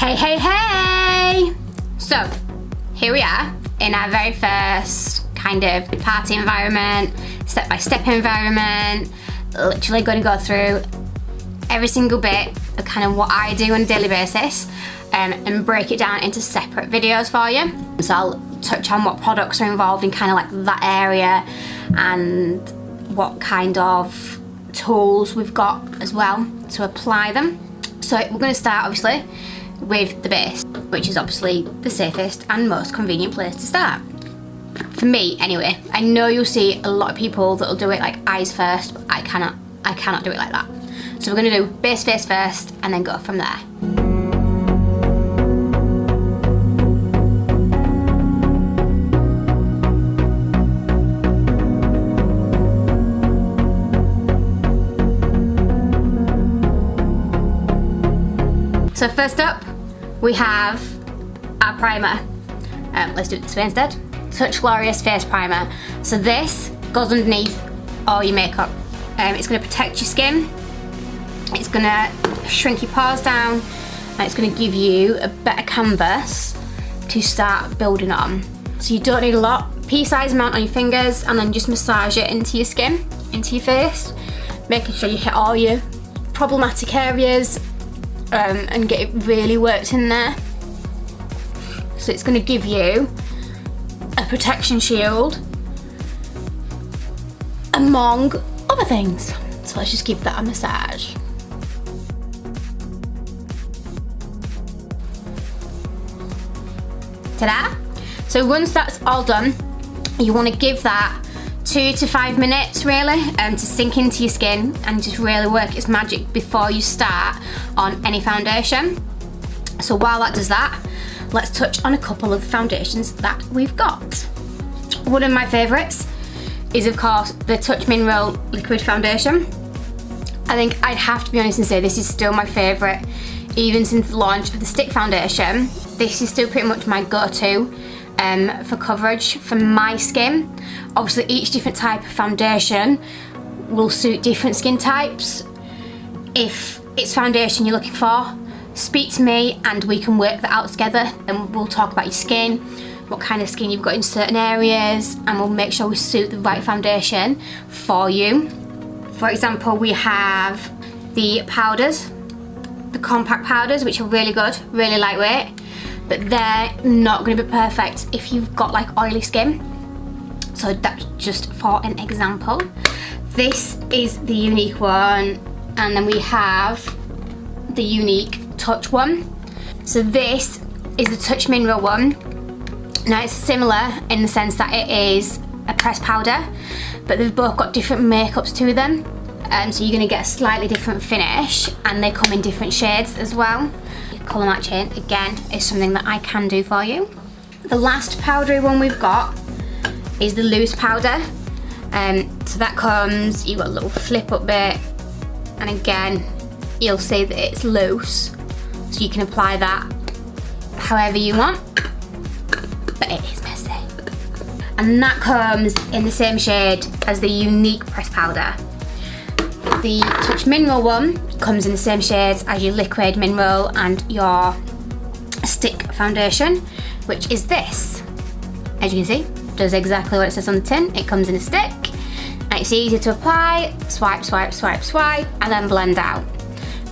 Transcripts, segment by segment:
Hey, hey, hey! So, here we are in our very first kind of party environment, step-by-step environment. Literally going to go through every single bit of kind of what I do on a daily basis and break it down into separate videos for you. So I'll touch on what products are involved in kind of like that area and what kind of tools we've got as well to apply them. So we're going to start obviously with the base, which is obviously the safest and most convenient place to start. For me anyway. I know you'll see a lot of people that'll do it like eyes first, but I cannot do it like that. So we're going to do base face first and then go from there. So first up, we have our primer. Let's do it this way instead. Touch Glorious Face Primer. So this goes underneath all your makeup. It's going to protect your skin, it's going to shrink your pores down, and it's going to give you a better canvas to start building on. So you don't need a lot. Pea-sized amount on your fingers and then just massage it into your skin, into your face, making sure you hit all your problematic areas and get it really worked in there. So it's going to give you a protection shield among other things. So let's just give that a massage. Ta-da! So once that's all done, you want to give that 2 to 5 minutes really to sink into your skin and just really work its magic before you start on any foundation. So while that does that, let's touch on a couple of the foundations that we've got. One of my favourites is of course the Touch Mineral Liquid Foundation. I think I'd have to be honest and say this is still my favourite even since the launch of the stick foundation. This is still pretty much my go-to for coverage for my skin. Obviously each different type of foundation will suit different skin types. If it's foundation you're looking for, speak to me and we can work that out together, and we'll talk about your skin, what kind of skin you've got in certain areas, and we'll make sure we suit the right foundation for you. For example, we have the powders, the compact powders, which are really good, really lightweight, but they're not going to be perfect if you've got like oily skin. So that's just for an example. This is the Unique one, and then we have the Unique Touch one. So this is the Touch Mineral one. Now it's similar in the sense that it is a pressed powder, but they've both got different makeups to them. So you're going to get a slightly different finish, and they come in different shades as well. Colour matching, again, is something that I can do for you. The last powdery one we've got is the loose powder. So that comes, you've got a little flip up bit, and again, you'll see that it's loose. So you can apply that however you want, but it is messy. And that comes in the same shade as the Unique Pressed Powder. The Touch Mineral one comes in the same shades as your Liquid Mineral and your Stick Foundation, which is this. As you can see, does exactly what it says on the tin. It comes in a stick, and it's easy to apply. Swipe, swipe, swipe, swipe, and then blend out.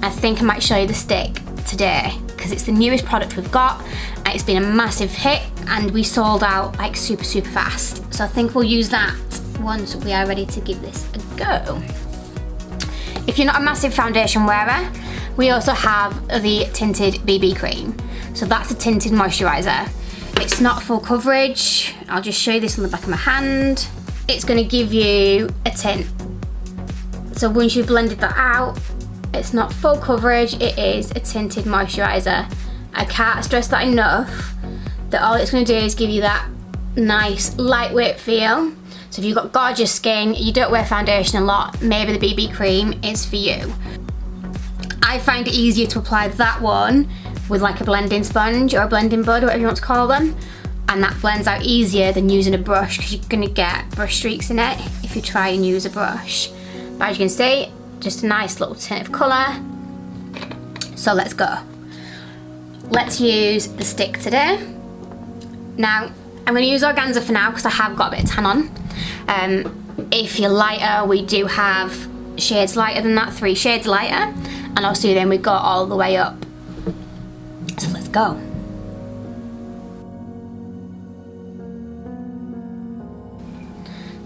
I think I might show you the stick today because it's the newest product we've got, and it's been a massive hit, and we sold out like super fast. So I think we'll use that once we are ready to give this a go. If you're not a massive foundation wearer, we also have the tinted BB cream. So that's a tinted moisturiser. It's not full coverage. I'll just show you this on the back of my hand. It's going to give you a tint. So once you've blended that out, it's not full coverage, it is a tinted moisturiser. I can't stress that enough, that all it's going to do is give you that nice lightweight feel. So if you've got gorgeous skin, you don't wear foundation a lot, maybe the BB cream is for you. I find it easier to apply that one with like a blending sponge or a blending bud, whatever you want to call them, and that blends out easier than using a brush because you're going to get brush streaks in it if you try and use a brush. But as you can see, just a nice little tint of colour. So let's go. let's use the stick today. Now, I'm going to use organza for now because I have got a bit of tan on. If you're lighter, we do have shades lighter than that, 3 shades lighter. And also then we go all the way up. So let's go.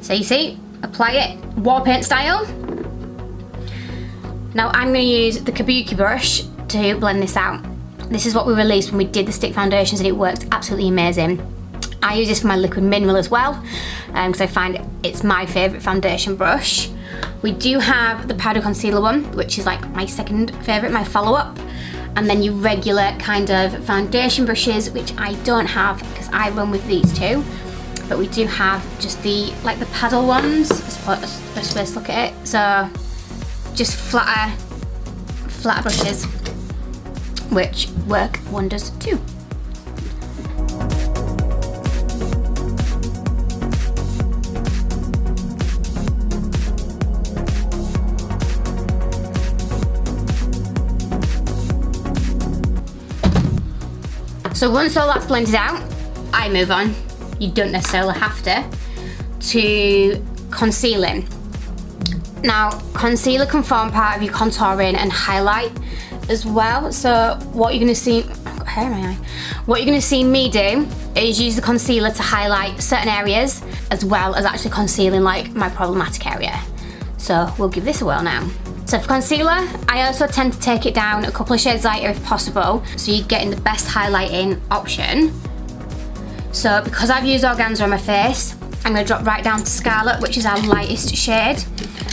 So you see, apply it war paint style. Now I'm going to use the Kabuki brush to blend this out. This is what we released when we did the stick foundations and it worked absolutely amazing. I use this for my liquid mineral as well because I find it's my favourite foundation brush. We do have the powder concealer one, which is like my second favourite, my follow-up. And then your regular kind of foundation brushes, which I don't have because I run with these two. But we do have just the paddle ones, I suppose that's the best way to look at it. So just flatter brushes, which work wonders too. So once all that's blended out, I move on. You don't necessarily have to concealing. Now, concealer can form part of your contouring and highlight as well. So what you're gonna see, I've got hair in my eye. What you're gonna see me do is use the concealer to highlight certain areas as well as actually concealing like my problematic area. So we'll give this a whirl now. So for concealer, I also tend to take it down a couple of shades lighter if possible, so you're getting the best highlighting option. So because I've used organza on my face, I'm going to drop right down to Scarlet, which is our lightest shade.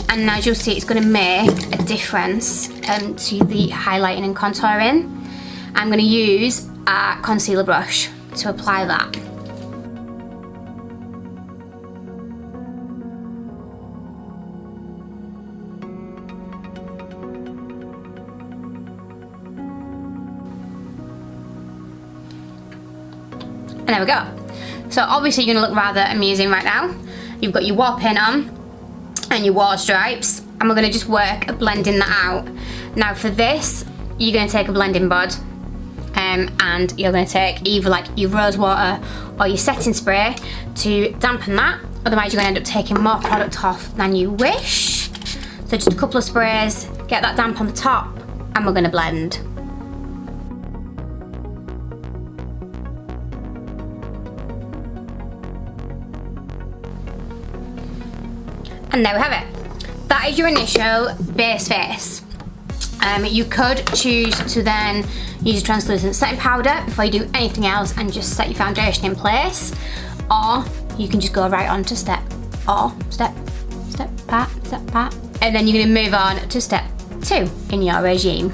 And as you'll see, it's going to make a difference to the highlighting and contouring. I'm going to use a concealer brush to apply that. And there we go. So obviously you're gonna look rather amusing right now. You've got your war paint on and your war stripes, and we're gonna just work at blending that out. Now for this, you're gonna take a blending board and you're gonna take either like your rose water or your setting spray to dampen that. Otherwise you're gonna end up taking more product off than you wish. So just a couple of sprays, get that damp on the top, and we're gonna blend. And there we have it. That is your initial base face. You could choose to then use a translucent setting powder before you do anything else and just set your foundation in place. Or you can just go right on to step pat. And then you're gonna move on to step 2 in your regime.